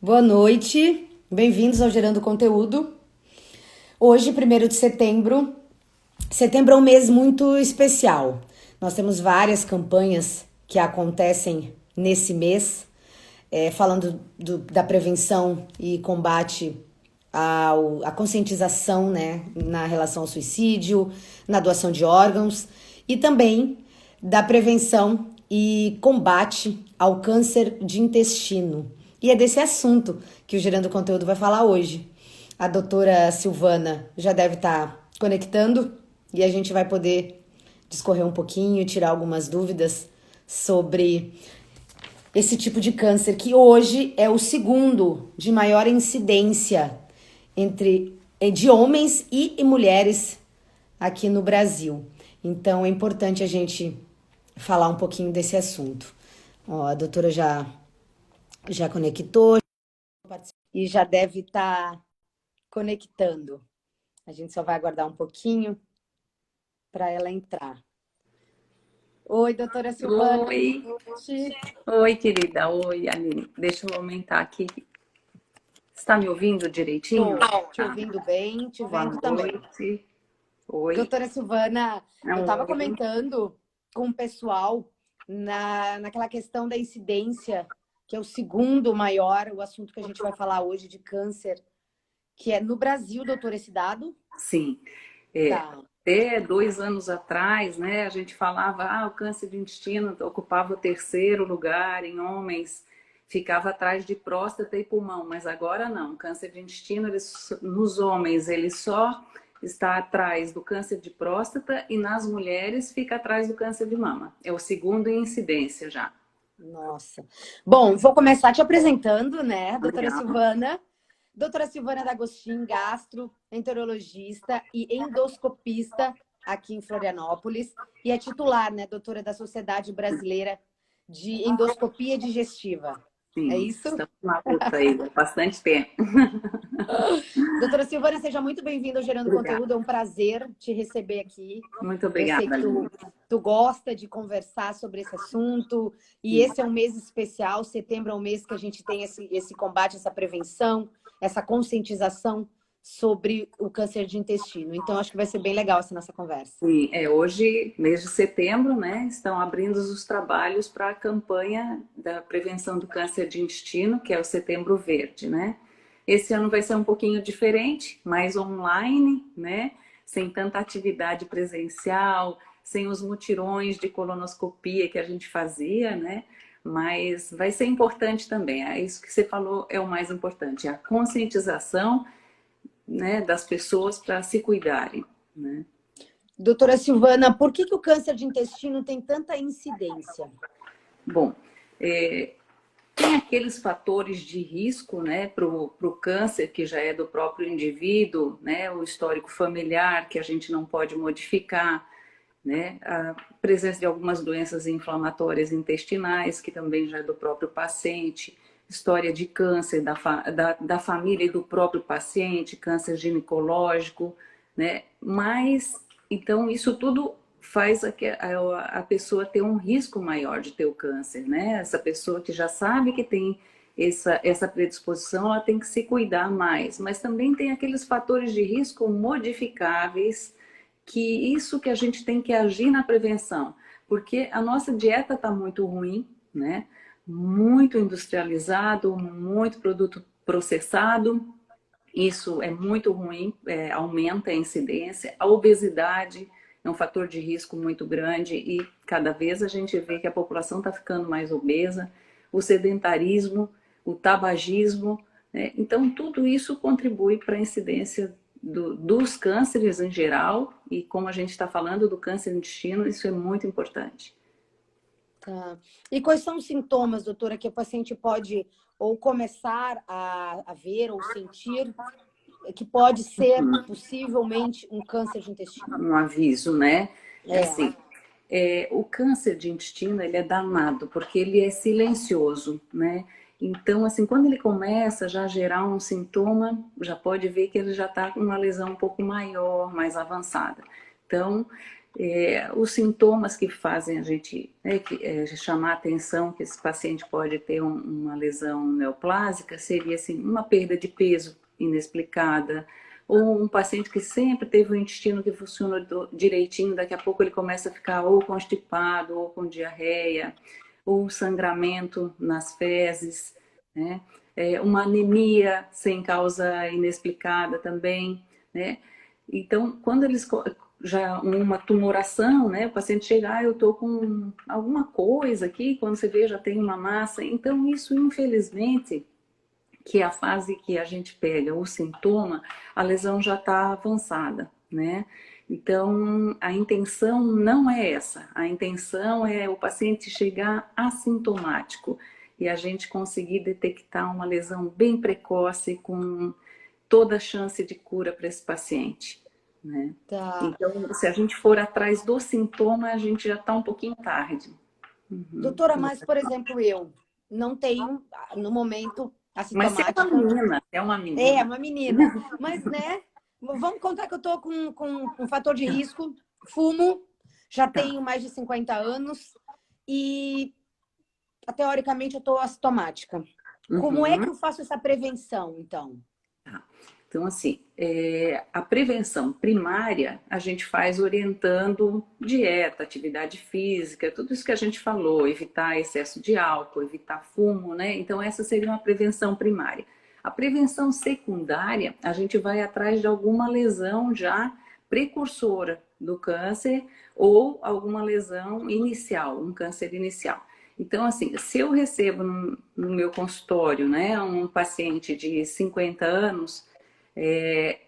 Boa noite, bem-vindos ao Gerando Conteúdo. Hoje, 1º de setembro, setembro é um mês muito especial. Nós temos várias campanhas que acontecem nesse mês, falando da prevenção e combate à conscientização, né, na relação ao suicídio, na doação de órgãos e também da prevenção e combate ao câncer de intestino. E é desse assunto que o Gerando Conteúdo vai falar hoje. A doutora Silvana já deve estar conectando e a gente vai poder discorrer um pouquinho, tirar algumas dúvidas sobre esse tipo de câncer, que hoje é o segundo de maior incidência de homens e mulheres aqui no Brasil. Então é importante a gente falar um pouquinho desse assunto. Ó, a doutora já conectou e já deve estar conectando. A gente só vai aguardar um pouquinho para ela entrar. Oi, doutora Silvana. Oi, oi, querida. Oi, Aline. Deixa eu aumentar aqui. Está me ouvindo direitinho? Estou te Tá. ouvindo bem, te Boa vendo também. noite. Oi. Doutora Silvana, eu estava Oi. comentando com o pessoal naquela questão da incidência, que é o segundo maior, o assunto que a gente vai falar hoje de câncer, que é no Brasil, doutor, esse dado? Sim. Tá. Até 2 anos atrás, né, a gente falava, o câncer de intestino ocupava o terceiro lugar em homens, ficava atrás de próstata e pulmão, mas agora não. O câncer de intestino, nos homens, ele só está atrás do câncer de próstata e nas mulheres fica atrás do câncer de mama. É o segundo em incidência já. Nossa. Bom, vou começar te apresentando, né, doutora Legal. Silvana. Doutora Silvana D'Agostin, gastroenterologista e endoscopista aqui em Florianópolis. E é titular, né, doutora, da Sociedade Brasileira de Endoscopia Digestiva. É Sim, isso? estamos na luta aí há bastante tempo. Doutora Silvana, seja muito bem-vinda ao Gerando Obrigada. Conteúdo. É um prazer te receber aqui. Muito Eu sei obrigada, que Aline. tu gosta de conversar sobre esse assunto. E esse é um mês especial. Setembro é um mês que a gente tem esse combate, essa prevenção, essa conscientização sobre o câncer de intestino. Então, acho que vai ser bem legal essa nossa conversa. Sim, hoje, mês de setembro, né, estão abrindo os trabalhos para a campanha da prevenção do câncer de intestino, que é o Setembro Verde, né? Esse ano vai ser um pouquinho diferente, mais online, né? Sem tanta atividade presencial, sem os mutirões de colonoscopia que a gente fazia, né? Mas vai ser importante também. É isso que você falou, é o mais importante, a conscientização, né, das pessoas para se cuidarem, né? Doutora Silvana, por que o câncer de intestino tem tanta incidência? Bom, tem aqueles fatores de risco, né, para o câncer, que já é do próprio indivíduo, né, o histórico familiar, que a gente não pode modificar, né, a presença de algumas doenças inflamatórias intestinais, que também já é do próprio paciente, história de câncer da família e do próprio paciente, câncer ginecológico, né, mas, então, isso tudo faz a pessoa ter um risco maior de ter o câncer, né? Essa pessoa que já sabe que tem essa predisposição, ela tem que se cuidar mais. Mas também tem aqueles fatores de risco modificáveis, que isso que a gente tem que agir na prevenção. Porque a nossa dieta está muito ruim, né? Muito industrializado, muito produto processado. Isso é muito ruim, aumenta a incidência. A obesidade é um fator de risco muito grande e cada vez a gente vê que a população está ficando mais obesa. O sedentarismo, o tabagismo, né? Então tudo isso contribui para a incidência dos cânceres em geral e como a gente está falando do câncer no intestino, isso é muito importante. Tá. E quais são os sintomas, doutora, que o paciente pode ou começar a ver ou sentir que pode ser possivelmente um câncer de intestino? Um aviso, né? É É. assim, o câncer de intestino, ele é danado, porque ele é silencioso, né? Então, assim, quando ele começa já a gerar um sintoma, já pode ver que ele já está com uma lesão um pouco maior, mais avançada. Então, Os sintomas que fazem a gente chamar a atenção que esse paciente pode ter uma lesão neoplásica seria assim, uma perda de peso inexplicada, ou um paciente que sempre teve o intestino que funciona direitinho, daqui a pouco ele começa a ficar ou constipado, ou com diarreia, ou sangramento nas fezes, né? Uma anemia sem causa inexplicada também, né? Então, quando eles já uma tumoração, né? O paciente chega, eu tô com alguma coisa aqui, quando você vê já tem uma massa. Então, isso infelizmente, que é a fase que a gente pega o sintoma, a lesão já está avançada, né? Então, a intenção não é essa. A intenção é o paciente chegar assintomático e a gente conseguir detectar uma lesão bem precoce com toda a chance de cura para esse paciente, né? Tá. Então, se a gente for atrás do sintoma, a gente já está um pouquinho tarde. Uhum. Doutora, mas, por exemplo, eu não tenho, no momento, Mas você assintomática. é uma É, menina. uma menina. Mas, né, vamos contar que eu tô com um fator de risco, fumo, já Tá. tenho mais de 50 anos e, teoricamente, eu tô assintomática. Como é que Uhum. eu faço essa prevenção, então? Tá. Então, assim, a prevenção primária a gente faz orientando dieta, atividade física, tudo isso que a gente falou, evitar excesso de álcool, evitar fumo, né? Então, essa seria uma prevenção primária. A prevenção secundária, a gente vai atrás de alguma lesão já precursora do câncer ou alguma lesão inicial, um câncer inicial. Então, assim, se eu recebo no meu consultório, né, um paciente de 50 anos,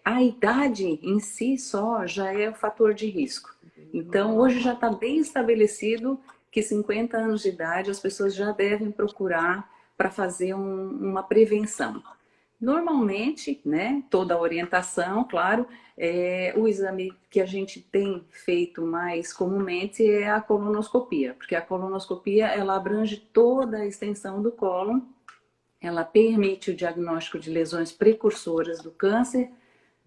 a idade em si só já é o fator de risco. Então, hoje já está bem estabelecido que 50 anos de idade as pessoas já devem procurar para fazer uma prevenção. Normalmente, né, toda a orientação, claro, o exame que a gente tem feito mais comumente é a colonoscopia, porque a colonoscopia ela abrange toda a extensão do cólon, ela permite o diagnóstico de lesões precursoras do câncer.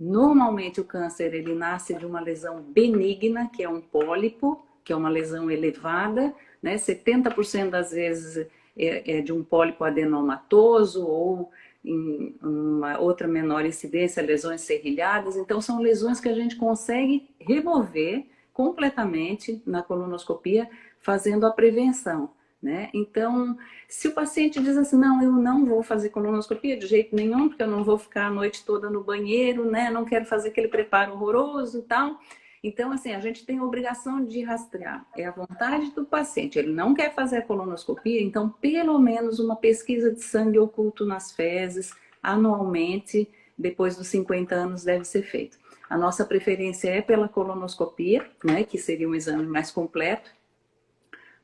Normalmente o câncer ele nasce de uma lesão benigna, que é um pólipo, que é uma lesão elevada, né? 70% das vezes é de um pólipo adenomatoso ou em uma outra menor incidência, lesões serrilhadas. Então são lesões que a gente consegue remover completamente na colonoscopia, fazendo a prevenção, né? Então, se o paciente diz assim, não, eu não vou fazer colonoscopia de jeito nenhum, porque eu não vou ficar a noite toda no banheiro, né? Não quero fazer aquele preparo horroroso e tal. Então, assim, a gente tem a obrigação de rastrear. É a vontade do paciente. Ele não quer fazer a colonoscopia, então, pelo menos uma pesquisa de sangue oculto nas fezes, anualmente, depois dos 50 anos, deve ser feito. A nossa preferência é pela colonoscopia, né? Que seria um exame mais completo.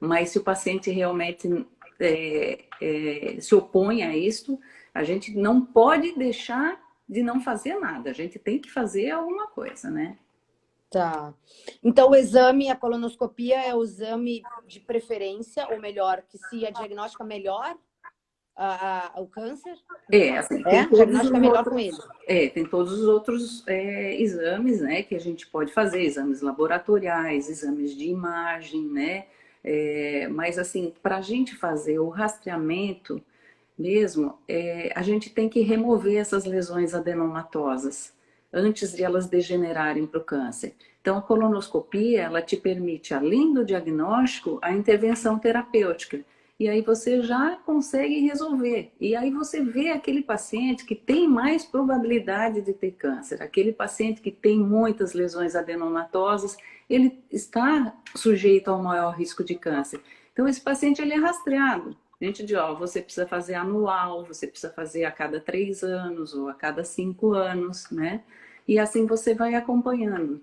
Mas se o paciente realmente se opõe a isto, a gente não pode deixar de não fazer nada. A gente tem que fazer alguma coisa, né? Tá. Então, o exame, a colonoscopia é o exame de preferência, ou melhor, que se a diagnóstica melhor o câncer? Assim, É? Diagnóstica melhor com ele. Tem todos os outros exames, né, que a gente pode fazer, exames laboratoriais, exames de imagem, né? Mas assim, para a gente fazer o rastreamento mesmo, a gente tem que remover essas lesões adenomatosas antes de elas degenerarem para o câncer. Então, a colonoscopia, ela te permite, além do diagnóstico, a intervenção terapêutica. E aí você já consegue resolver. E aí você vê aquele paciente que tem mais probabilidade de ter câncer, aquele paciente que tem muitas lesões adenomatosas, ele está sujeito ao maior risco de câncer. Então, esse paciente ele é rastreado. A gente diz, ó, você precisa fazer anual, você precisa fazer a cada 3 anos ou a cada 5 anos, né? E assim você vai acompanhando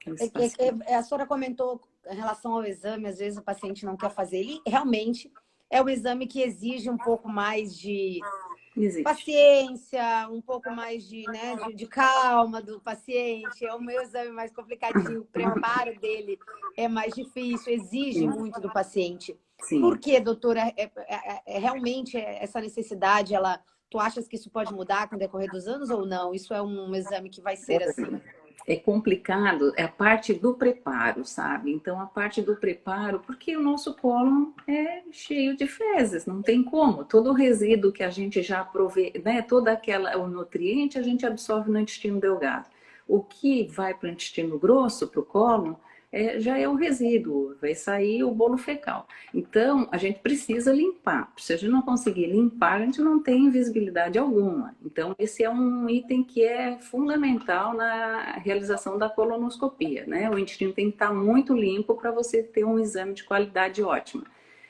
esse paciente. A senhora comentou em relação ao exame, às vezes o paciente não quer fazer. E realmente é um exame que exige um pouco mais de Existe. paciência, um pouco mais de calma do paciente. É o meu exame mais complicadinho, o preparo dele é mais difícil, exige Sim, muito do paciente. Por sim. que, doutora, realmente essa necessidade, tu achas que isso pode mudar com o decorrer dos anos ou não? Isso é um exame que vai ser assim? é complicado, é a parte do preparo, sabe? Então, a parte do preparo, porque o nosso cólon é cheio de fezes, não tem como. Todo o resíduo que a gente já provê, né? Todo o nutriente a gente absorve no intestino delgado. O que vai para o intestino grosso, para o cólon, já é o resíduo, vai sair o bolo fecal. Então, a gente precisa limpar. Se a gente não conseguir limpar, a gente não tem visibilidade alguma. Então, esse é um item que é fundamental na realização da colonoscopia, né? O intestino tem que estar muito limpo para você ter um exame de qualidade ótima.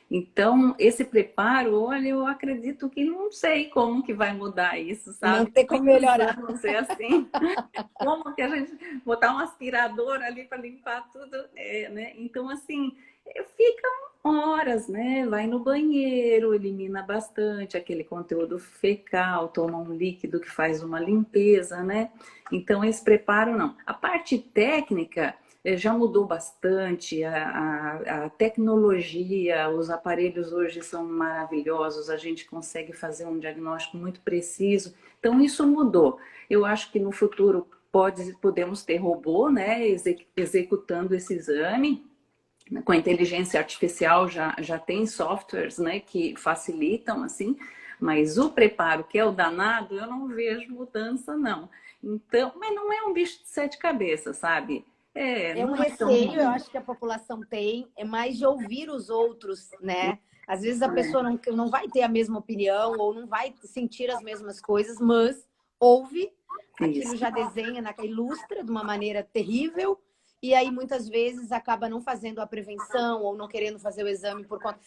Então, esse preparo, olha, eu acredito que não sei como que vai mudar isso, Não sabe? tem como melhorar. Não sei assim. Como que a gente botar um aspirador ali para limpar tudo, né? Então, assim, fica horas, né? Vai no banheiro, elimina bastante aquele conteúdo fecal, toma um líquido que faz uma limpeza, né? Então, esse preparo não. A parte técnica já mudou bastante, a tecnologia, os aparelhos hoje são maravilhosos, a gente consegue fazer um diagnóstico muito preciso. Então, isso mudou. Eu acho que no futuro podemos ter robô, né, executando esse exame. Com a inteligência artificial já tem softwares, né, que facilitam assim, mas o preparo, que é o danado, eu não vejo mudança, não. Então, mas não é um bicho de sete cabeças, sabe? É um Não é tão receio, eu ruim. acho que a população tem, é mais de ouvir os outros, né? Às vezes a pessoa não vai ter a mesma opinião ou não vai sentir as mesmas coisas, mas ouve, aquilo Isso. já desenha, ilustra de uma maneira terrível, e aí muitas vezes acaba não fazendo a prevenção ou não querendo fazer o exame por conta.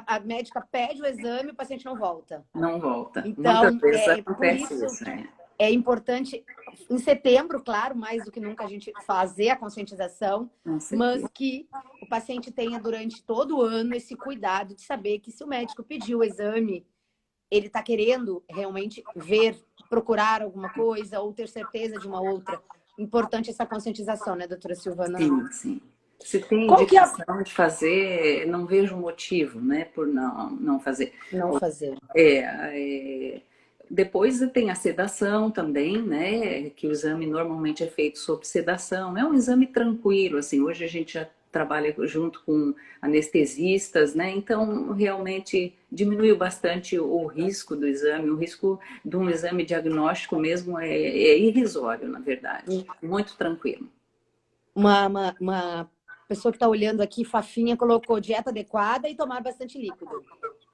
A médica pede o exame, o paciente não volta. Não volta. Muitas Então, vezes por acontece isso isso, né? é importante, em setembro, claro, mais do que nunca, a gente fazer a conscientização, Com mas certeza. que o paciente tenha durante todo o ano esse cuidado de saber que se o médico pediu o exame, ele está querendo realmente ver, procurar alguma coisa ou ter certeza de uma outra. Importante essa conscientização, né, doutora Silvana? Sim, sim. Se tem Qual que é a... indicação de fazer, não vejo motivo, né, por não fazer. Não fazer. É, depois tem a sedação também, né? Que o exame normalmente é feito sob sedação. É um exame tranquilo, assim. Hoje a gente já trabalha junto com anestesistas, né? Então realmente diminuiu bastante o risco do exame. O risco de um exame diagnóstico mesmo é irrisório, na verdade. Muito tranquilo. Uma pessoa que está olhando aqui, Fafinha, colocou dieta adequada e tomar bastante líquido.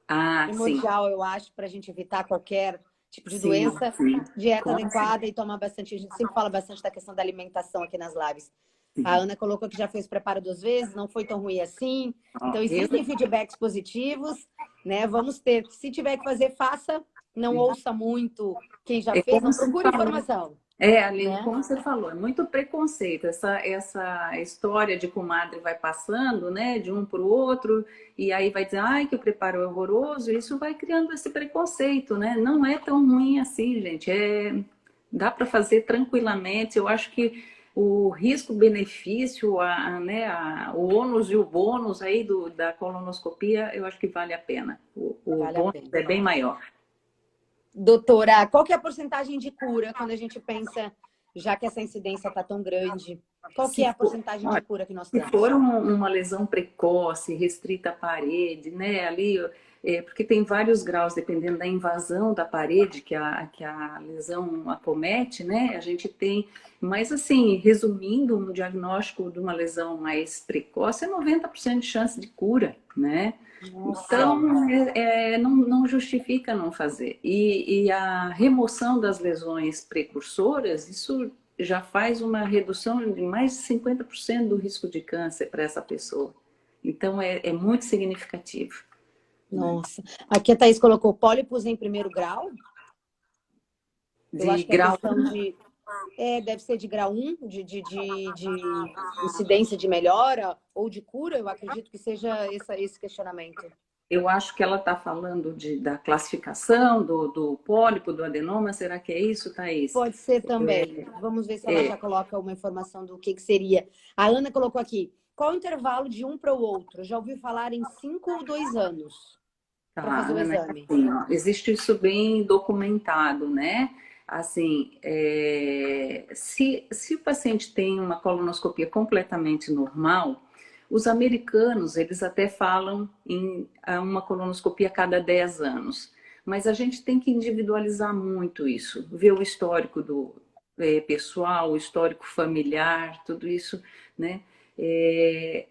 Ah, sim, Primordial, eu acho, para a gente evitar qualquer tipo de sim, doença, sim. dieta Com adequada e tomar bastante. A gente sempre fala bastante da questão da alimentação aqui nas lives. A certeza. Ana colocou que já fez preparo 2 vezes, não foi tão ruim assim. Ó, Então, eu existem feedbacks positivos, né? Vamos ter. Se tiver que fazer, faça. Não ouça muito quem já é fez, como não se procure falou. informação, Aline, né? como você falou, é muito preconceito. Essa história de comadre vai passando, né, de um para o outro, e aí vai dizer, ai, que o preparo é horroroso, e isso vai criando esse preconceito, né? Não é tão ruim assim, gente. Dá para fazer tranquilamente. Eu acho que o risco-benefício, né, o ônus e o bônus aí da colonoscopia, eu acho que vale a pena. O Vale a bônus pena. é bem maior. Doutora, qual que é a porcentagem de cura quando a gente pensa, já que essa incidência está tão grande, qual que Se é a for, porcentagem de olha, cura que nós se for temos? uma lesão precoce, restrita à parede, né? Ali, porque tem vários graus, dependendo da invasão da parede que a lesão acomete, né? A gente tem, mas assim, resumindo, um diagnóstico de uma lesão mais precoce é 90% de chance de cura, né? Nossa, Então, não justifica não fazer. E a remoção das lesões precursoras, isso já faz uma redução de mais de 50% do risco de câncer para essa pessoa. Então, é muito significativo. Né? nossa. Aqui a Thaís colocou pólipos em primeiro grau. Eu De acho que a grau questão de... deve ser de grau 1, de incidência de melhora ou de cura, eu acredito que seja esse questionamento. eu acho que ela está falando da classificação do pólipo, do adenoma. Será que é isso, Thaís? Pode ser também. Vamos ver se ela já É, coloca uma informação do que seria. A Ana colocou aqui. Qual o intervalo de um para o outro? Já ouviu falar em 5 ou 2 anos para tá, fazer o Ana, exame? assim, ó, existe isso bem documentado, né? Assim, se o paciente tem uma colonoscopia completamente normal, os americanos, eles até falam em uma colonoscopia a cada 10 anos. Mas a gente tem que individualizar muito isso, ver o histórico do pessoal, o histórico familiar, tudo isso, né? É,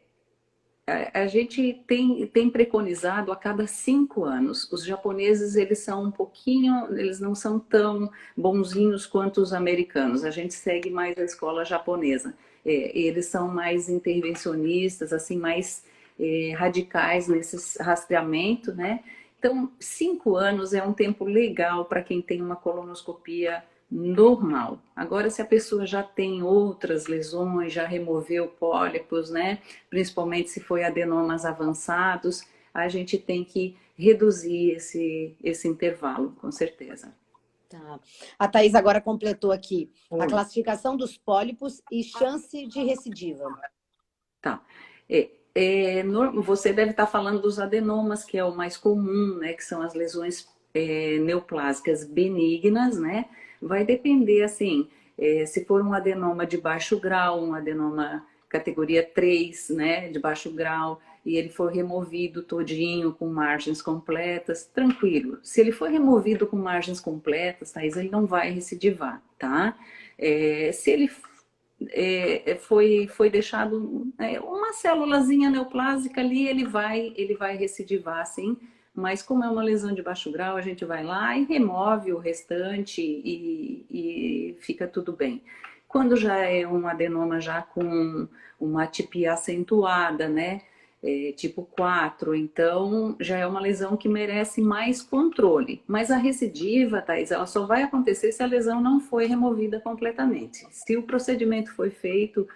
a gente tem preconizado a cada 5 anos. Os japoneses, eles são um pouquinho, eles não são tão bonzinhos quanto os americanos. A gente segue mais a escola japonesa. Eles são mais intervencionistas, assim, mais radicais nesse rastreamento, né? Então, 5 anos é um tempo legal para quem tem uma colonoscopia normal. Agora, se a pessoa já tem outras lesões, já removeu pólipos, né? Principalmente se foi adenomas avançados, a gente tem que reduzir esse intervalo, com certeza. Tá. A Thaís agora completou aqui a Oi. classificação dos pólipos e chance de recidiva. Tá. Você deve estar falando dos adenomas, que é o mais comum, né? Que são as lesões neoplásicas benignas, né? Vai depender, assim, se for um adenoma de baixo grau, um adenoma categoria 3, né? De baixo grau, e ele for removido todinho com margens completas, tranquilo. Se ele for removido com margens completas, Thaís, ele não vai recidivar, tá? Se ele foi deixado uma célulazinha neoplásica ali, ele vai recidivar, sim, mas como é uma lesão de baixo grau, a gente vai lá e remove o restante e fica tudo bem. Quando já é um adenoma já com uma atipia acentuada, né? Tipo 4, então já é uma lesão que merece mais controle. Mas a recidiva, Thaís, ela só vai acontecer se a lesão não foi removida completamente. Se o procedimento foi feito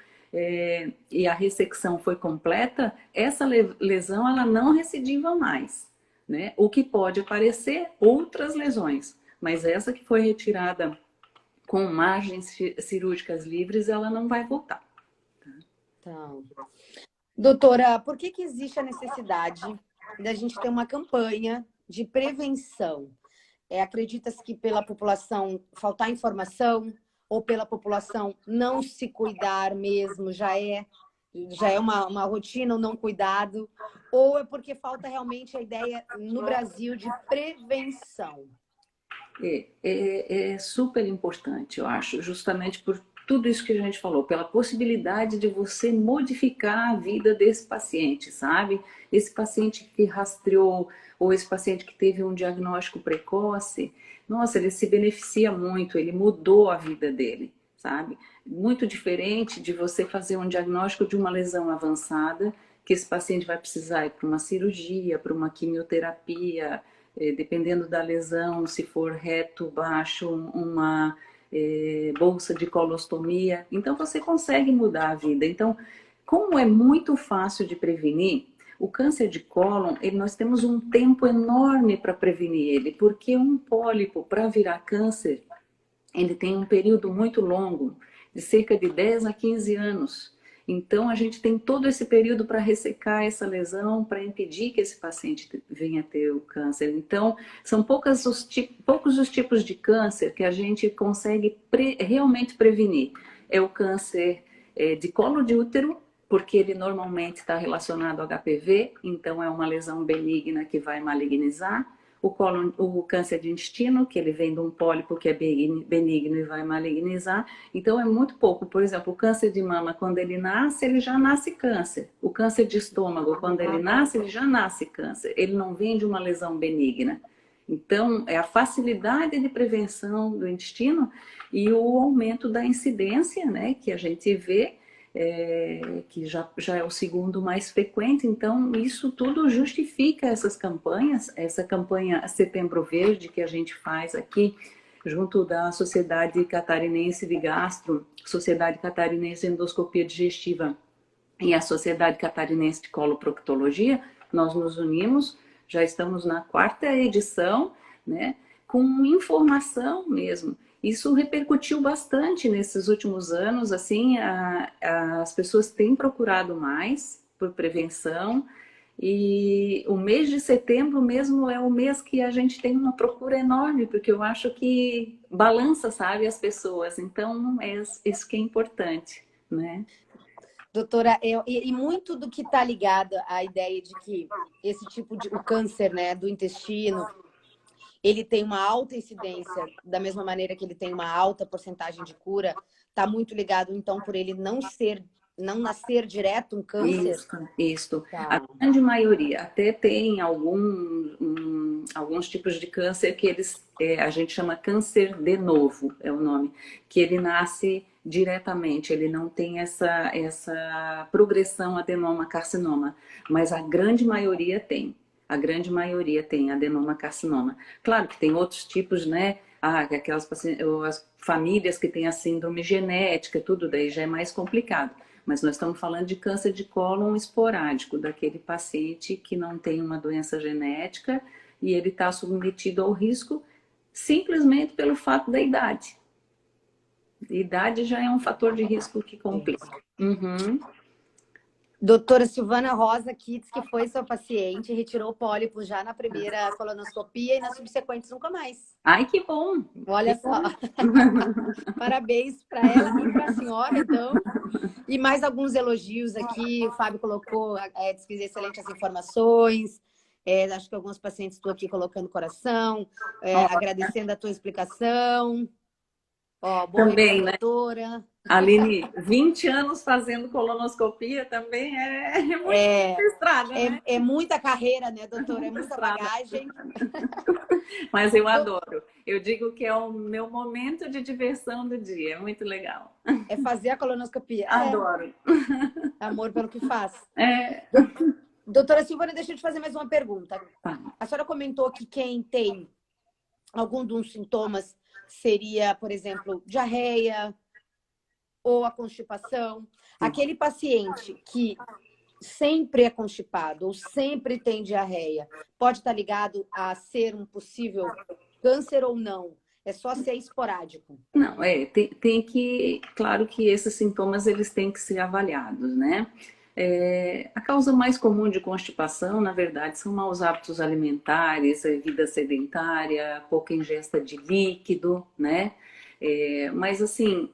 e a ressecção foi completa, essa lesão ela não recidiva mais, né? O que pode aparecer outras lesões, mas essa que foi retirada com margens cirúrgicas livres, ela não vai voltar. Tá. Doutora, por que existe a necessidade da gente ter uma campanha de prevenção? Acredita-se que pela população faltar informação ou pela população não se cuidar mesmo, já é uma rotina, um não cuidado, ou é porque falta realmente a ideia no Brasil de prevenção? É super importante, eu acho, justamente por tudo isso que a gente falou, pela possibilidade de você modificar a vida desse paciente, sabe? Esse paciente que rastreou, ou esse paciente que teve um diagnóstico precoce, nossa, ele se beneficia muito, ele mudou a vida dele, sabe? Muito diferente de você fazer um diagnóstico de uma lesão avançada, que esse paciente vai precisar ir para uma cirurgia, para uma quimioterapia, dependendo da lesão, se for reto, baixo, uma bolsa de colostomia. Então, você consegue mudar a vida. Então, como é muito fácil de prevenir, o câncer de cólon, nós temos um tempo enorme para prevenir ele, porque um pólipo, para virar câncer, ele tem um período muito longo, de cerca de 10 a 15 anos. Então, a gente tem todo esse período para ressecar essa lesão, para impedir que esse paciente venha a ter o câncer. Então, são poucos os tipos de câncer que a gente consegue realmente prevenir. É o câncer de colo de útero, porque ele normalmente está relacionado ao HPV, então é uma lesão benigna que vai malignizar. O câncer de intestino, que ele vem de um pólipo que é benigno e vai malignizar. Então é muito pouco. Por exemplo, o câncer de mama, quando ele nasce, ele já nasce câncer. O câncer de estômago, quando ele nasce, ele já nasce câncer. Ele não vem de uma lesão benigna. Então, é a facilidade de prevenção do intestino e o aumento da incidência, né, que a gente vê, que já é o segundo mais frequente. Então, isso tudo justifica essas campanhas, essa campanha Setembro Verde que a gente faz aqui, junto da Sociedade Catarinense de Gastro, Sociedade Catarinense de Endoscopia Digestiva e a Sociedade Catarinense de Coloproctologia. Nós nos unimos, já estamos na 4ª edição, né, com informação mesmo. Isso repercutiu bastante nesses últimos anos, assim, as pessoas têm procurado mais por prevenção E o mês de setembro mesmo é o mês que a gente tem uma procura enorme, porque eu acho que balança, sabe, as pessoas. Então, é isso que é importante, né? Doutora, e muito do que está ligado à ideia de que esse tipo de o câncer, né, do intestino, ele tem uma alta incidência, da mesma maneira que ele tem uma alta porcentagem de cura, está muito ligado, então, por ele não nascer direto um câncer? Isso. A Tá. grande maioria até tem alguns tipos de câncer que a gente chama câncer de novo, é o nome, que ele nasce diretamente, ele não tem essa progressão adenoma-carcinoma, mas a grande maioria tem. A grande maioria tem adenoma-carcinoma. Claro que tem outros tipos, né? Aquelas as famílias que têm a síndrome genética, tudo daí já é mais complicado. Mas nós estamos falando de câncer de cólon esporádico, daquele paciente que não tem uma doença genética e ele está submetido ao risco simplesmente pelo fato da idade. A idade já é um fator de risco que complica. Uhum. Doutora Silvana Rosa Kitts, que foi sua paciente, retirou o pólipo já na primeira colonoscopia e nas subsequentes nunca mais. Ai, que bom! Olha Que só. bom. Parabéns para ela e para a senhora, então. E mais alguns elogios aqui. O Fábio colocou, diz que excelentes informações. Acho que alguns pacientes estão aqui colocando coração, agradecendo a tua explicação. Ó, boa Também, né? doutora. Aline, 20 anos fazendo colonoscopia também é muito estrada, né? É muita carreira, né, doutora? É Muita muita estrada. bagagem. Mas eu adoro. Eu digo que é o meu momento de diversão do dia. É muito legal. É fazer a colonoscopia. Adoro. Amor pelo que faz. É. Doutora Silvana, deixa eu te fazer mais uma pergunta. Tá. A senhora comentou que quem tem algum dos sintomas seria, por exemplo, diarreia ou a constipação. Aquele paciente que sempre é constipado ou sempre tem diarreia, pode estar ligado a ser um possível câncer ou não? É só ser esporádico. Não, tem que, claro que esses sintomas eles têm que ser avaliados, né? A causa mais comum de constipação, na verdade, são maus hábitos alimentares, vida sedentária, pouca ingesta de líquido, né? Mas assim,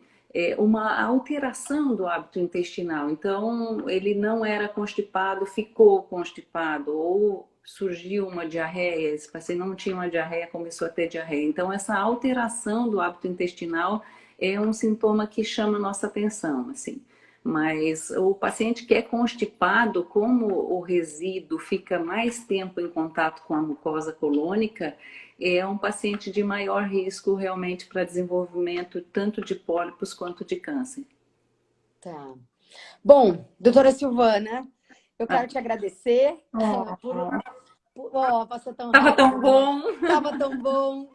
uma alteração do hábito intestinal. Então, ele não era constipado, ficou constipado, ou surgiu uma diarreia, esse paciente não tinha uma diarreia, começou a ter diarreia. Então, essa alteração do hábito intestinal é um sintoma que chama nossa atenção, assim. Mas o paciente que é constipado, como o resíduo fica mais tempo em contato com a mucosa colônica, é um paciente de maior risco realmente para desenvolvimento tanto de pólipos quanto de câncer. Tá. Bom, doutora Silvana, eu quero te agradecer passou tão Tava rápido. tão bom. Tava tão bom.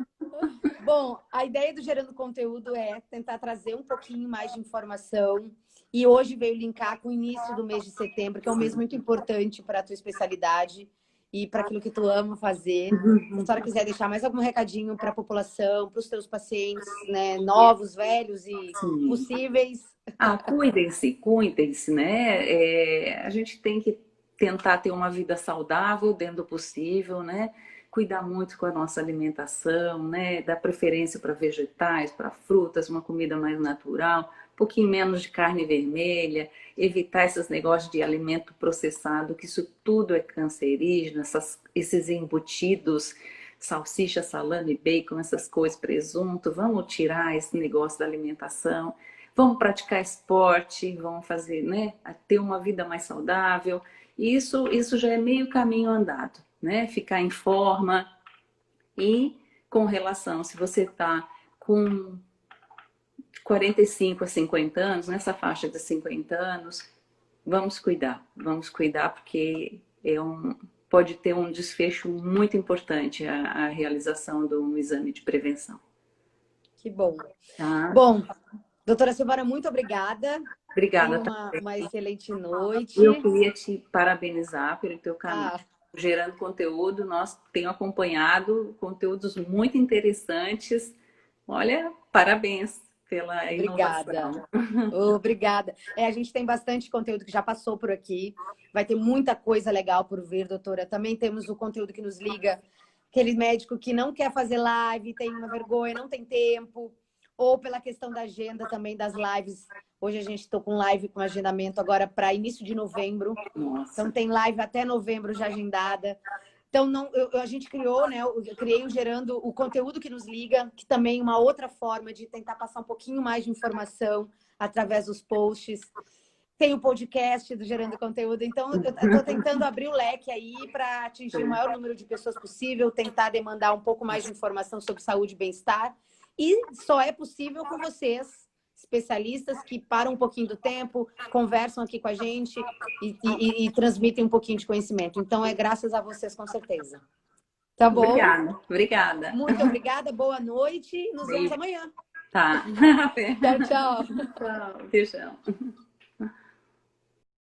Bom, a ideia do Gerando Conteúdo é tentar trazer um pouquinho mais de informação. E hoje veio linkar com o início do mês de setembro, que é um mês muito importante para a tua especialidade e para aquilo que tu ama fazer. Se a senhora quiser deixar mais algum recadinho para a população, para os teus pacientes, né, novos, velhos e possíveis. Cuidem-se, né? A gente tem que tentar ter uma vida saudável dentro do possível, né? Cuidar muito com a nossa alimentação, né? Dar preferência para vegetais, para frutas, uma comida mais natural, um pouquinho menos de carne vermelha, evitar esses negócios de alimento processado, que isso tudo é cancerígeno, esses embutidos, salsicha, salame, bacon, essas coisas, presunto. Vamos tirar esse negócio da alimentação. Vamos praticar esporte, vamos fazer, né? Ter uma vida mais saudável. Isso já é meio caminho andado, né? Ficar em forma. E com relação, se você está com 45 a 50 anos, nessa faixa de 50 anos, vamos cuidar porque pode ter um desfecho muito importante a realização de um exame de prevenção. Que bom. Tá? Bom, doutora Silvana, muito obrigada. Obrigada. Tenha uma excelente noite. Eu queria te parabenizar pelo teu canal. Gerando conteúdo, nós temos acompanhado conteúdos muito interessantes. Olha, parabéns. pela Obrigada. inovação. Obrigada. A gente tem bastante conteúdo que já passou por aqui. Vai ter muita coisa legal por vir, doutora. Também temos o conteúdo que nos liga. Aquele médico que não quer fazer live, tem uma vergonha, não tem tempo. Ou pela questão da agenda também das lives. Hoje a gente está com live com agendamento agora para início de novembro. Nossa. Então tem live até novembro já agendada. Então, a gente criou, né? Eu criei o Gerando o conteúdo que nos liga, que também é uma outra forma de tentar passar um pouquinho mais de informação através dos posts. Tem o podcast do Gerando Conteúdo. Então, eu estou tentando abrir o leque aí para atingir o maior número de pessoas possível, tentar demandar um pouco mais de informação sobre saúde e bem-estar. E só é possível com vocês, especialistas que param um pouquinho do tempo, conversam aqui com a gente e transmitem um pouquinho de conhecimento. Então, é graças a vocês, com certeza. Tá bom? Obrigada, obrigada. Muito obrigada, boa noite. Nos vemos Beijo. amanhã. Tá. Tchau, tchau. Tchau. Beijão.